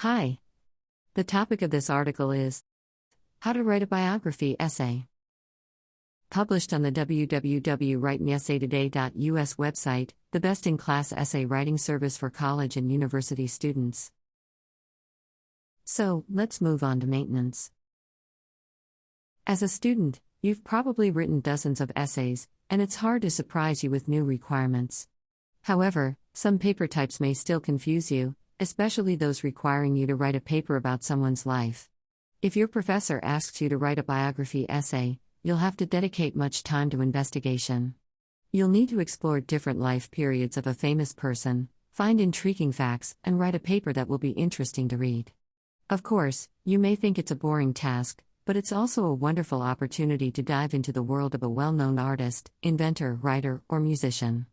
Hi. The topic of this article is How to Write a Biography Essay. Published on the www.writeanessaytoday.us website, the best-in-class essay writing service for college and university students. So, let's move on to maintenance. As a student, you've probably written dozens of essays, and it's hard to surprise you with new requirements. However, some paper types may still confuse you, especially those requiring you to write a paper about someone's life. If your professor asks you to write a biography essay, you'll have to dedicate much time to investigation. You'll need to explore different life periods of a famous person, find intriguing facts, and write a paper that will be interesting to read. Of course, you may think it's a boring task, but it's also a wonderful opportunity to dive into the world of a well-known artist, inventor, writer, or musician.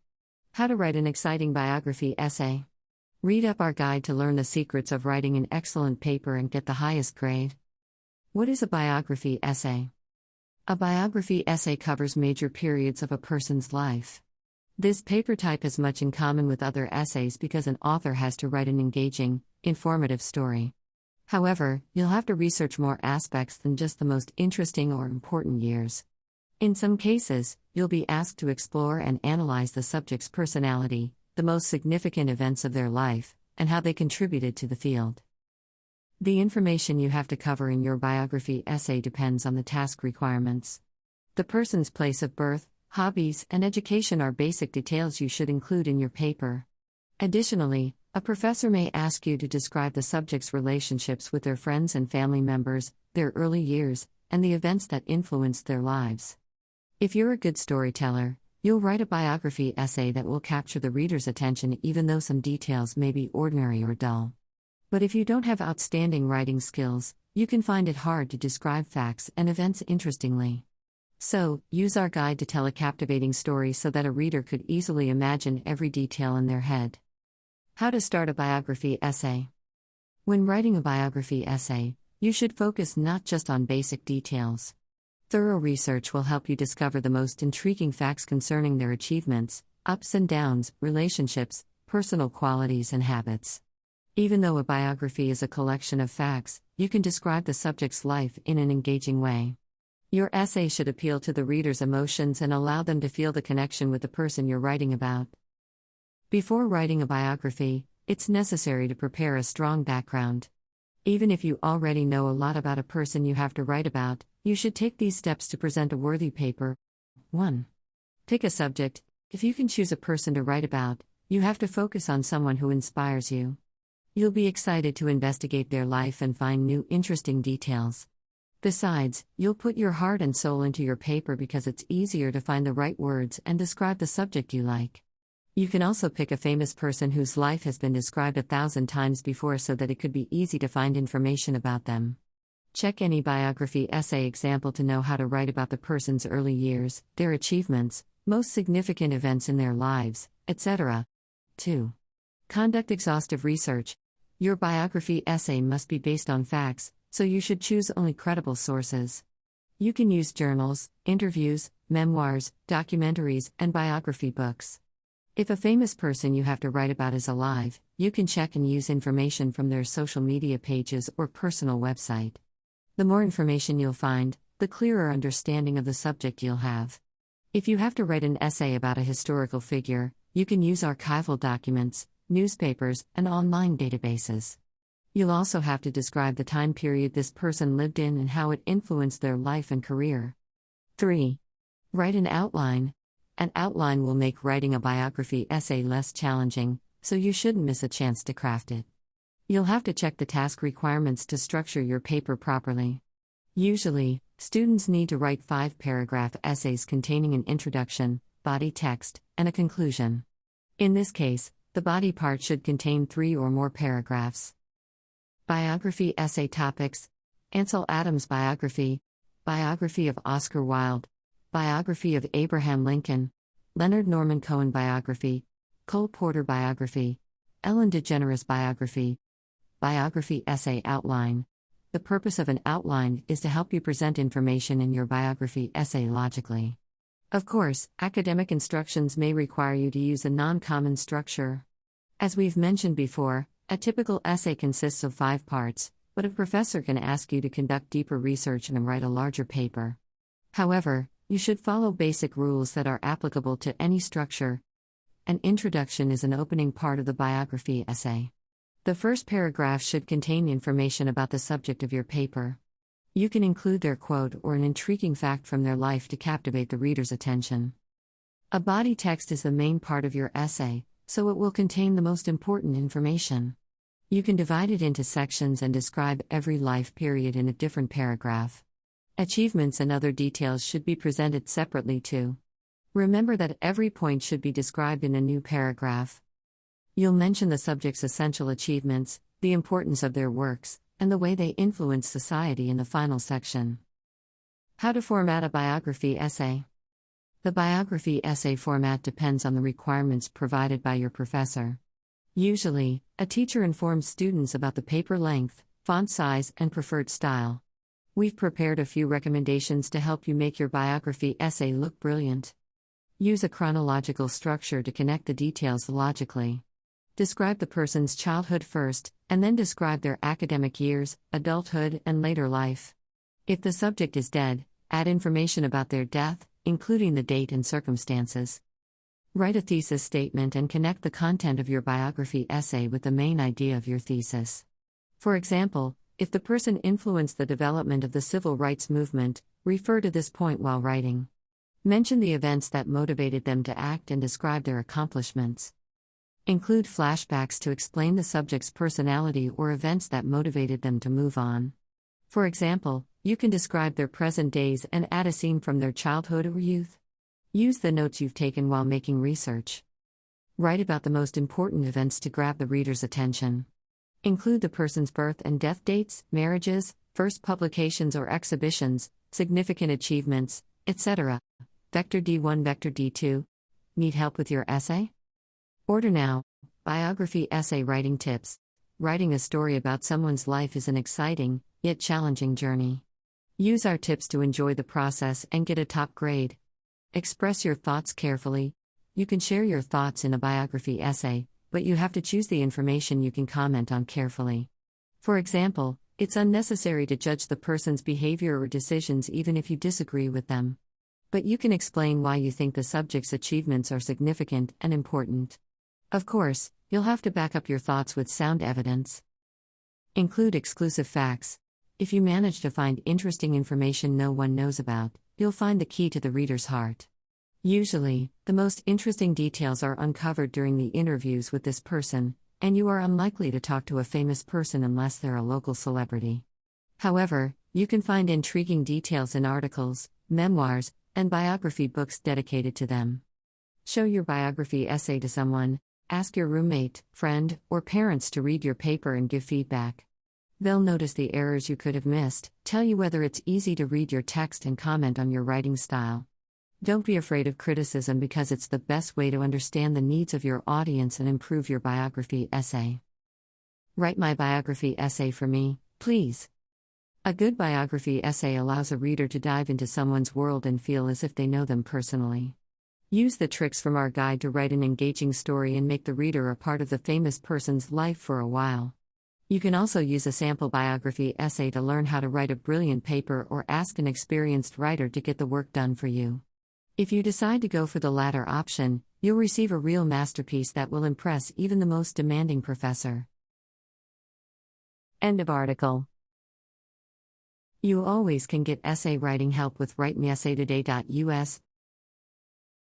How to write an exciting biography essay. Read up our guide to learn the secrets of writing an excellent paper and get the highest grade. What is a biography essay? A biography essay covers major periods of a person's life. This paper type has much in common with other essays because an author has to write an engaging, informative story. However, you'll have to research more aspects than just the most interesting or important years. In some cases, you'll be asked to explore and analyze the subject's personality, the most significant events of their life, and how they contributed to the field. The information you have to cover in your biography essay depends on the task requirements. The person's place of birth, hobbies, and education are basic details you should include in your paper. Additionally, a professor may ask you to describe the subject's relationships with their friends and family members, their early years, and the events that influenced their lives. If you're a good storyteller, you'll write a biography essay that will capture the reader's attention even though some details may be ordinary or dull. But if you don't have outstanding writing skills, you can find it hard to describe facts and events interestingly. So, use our guide to tell a captivating story so that a reader could easily imagine every detail in their head. How to start a biography essay. When writing a biography essay, you should focus not just on basic details. Thorough research will help you discover the most intriguing facts concerning their achievements, ups and downs, relationships, personal qualities, and habits. Even though a biography is a collection of facts, you can describe the subject's life in an engaging way. Your essay should appeal to the reader's emotions and allow them to feel the connection with the person you're writing about. Before writing a biography, it's necessary to prepare a strong background. Even if you already know a lot about a person you have to write about, you should take these steps to present a worthy paper. 1. Pick a subject. If you can choose a person to write about, you have to focus on someone who inspires you. You'll be excited to investigate their life and find new interesting details. Besides, you'll put your heart and soul into your paper because it's easier to find the right words and describe the subject you like. You can also pick a famous person whose life has been described 1,000 times before so that it could be easy to find information about them. Check any biography essay example to know how to write about the person's early years, their achievements, most significant events in their lives, etc. 2. Conduct exhaustive research. Your biography essay must be based on facts, so you should choose only credible sources. You can use journals, interviews, memoirs, documentaries, and biography books. If a famous person you have to write about is alive, you can check and use information from their social media pages or personal website. The more information you'll find, the clearer understanding of the subject you'll have. If you have to write an essay about a historical figure, you can use archival documents, newspapers, and online databases. You'll also have to describe the time period this person lived in and how it influenced their life and career. 3. Write an outline. An outline will make writing a biography essay less challenging, so you shouldn't miss a chance to craft it. You'll have to check the task requirements to structure your paper properly. Usually, students need to write 5-paragraph essays containing an introduction, body text, and a conclusion. In this case, the body part should contain 3 or more paragraphs. Biography essay topics: Ansel Adams biography, biography of Oscar Wilde, biography of Abraham Lincoln, Leonard Norman Cohen biography, Cole Porter biography, Ellen DeGeneres biography. Biography essay outline. The purpose of an outline is to help you present information in your biography essay logically. Of course, academic instructions may require you to use a non-common structure. As we've mentioned before, A typical essay consists of 5 parts, but a professor can ask you to conduct deeper research and write a larger paper. However, you should follow basic rules that are applicable to any structure. An introduction is an opening part of the biography essay. The first paragraph should contain information about the subject of your paper. You can include their quote or an intriguing fact from their life to captivate the reader's attention. A body text is the main part of your essay, so it will contain the most important information. You can divide it into sections and describe every life period in a different paragraph. Achievements and other details should be presented separately too. Remember that every point should be described in a new paragraph. You'll mention the subject's essential achievements, the importance of their works, and the way they influence society in the final section. How to format a biography essay. The biography essay format depends on the requirements provided by your professor. Usually, a teacher informs students about the paper length, font size, and preferred style. We've prepared a few recommendations to help you make your biography essay look brilliant. Use a chronological structure to connect the details logically. Describe the person's childhood first, and then describe their academic years, adulthood, and later life. If the subject is dead, add information about their death, including the date and circumstances. Write a thesis statement and connect the content of your biography essay with the main idea of your thesis. For example, if the person influenced the development of the civil rights movement, refer to this point while writing. Mention the events that motivated them to act and describe their accomplishments. Include flashbacks to explain the subject's personality or events that motivated them to move on. For example, you can describe their present days and add a scene from their childhood or youth. Use the notes you've taken while making research. Write about the most important events to grab the reader's attention. Include the person's birth and death dates, marriages, first publications or exhibitions, significant achievements, etc. Vector D1, Vector D2. Need help with your essay? Order now. Biography Essay Writing Tips. Writing a story about someone's life is an exciting, yet challenging journey. Use our tips to enjoy the process and get a top grade. Express your thoughts carefully. You can share your thoughts in a biography essay, but you have to choose the information you can comment on carefully. For example, it's unnecessary to judge the person's behavior or decisions even if you disagree with them. But you can explain why you think the subject's achievements are significant and important. Of course, you'll have to back up your thoughts with sound evidence. Include exclusive facts. If you manage to find interesting information no one knows about, you'll find the key to the reader's heart. Usually, the most interesting details are uncovered during the interviews with this person, and you are unlikely to talk to a famous person unless they're a local celebrity. However, you can find intriguing details in articles, memoirs, and biography books dedicated to them. Show your biography essay to someone. Ask your roommate, friend, or parents to read your paper and give feedback. They'll notice the errors you could have missed, tell you whether it's easy to read your text, and comment on your writing style. Don't be afraid of criticism because it's the best way to understand the needs of your audience and improve your biography essay. Write my biography essay for me, please. A good biography essay allows a reader to dive into someone's world and feel as if they know them personally. Use the tricks from our guide to write an engaging story and make the reader a part of the famous person's life for a while. You can also use a sample biography essay to learn how to write a brilliant paper or ask an experienced writer to get the work done for you. If you decide to go for the latter option, you'll receive a real masterpiece that will impress even the most demanding professor. End of article. You always can get essay writing help with WriteMeEssayToday.us.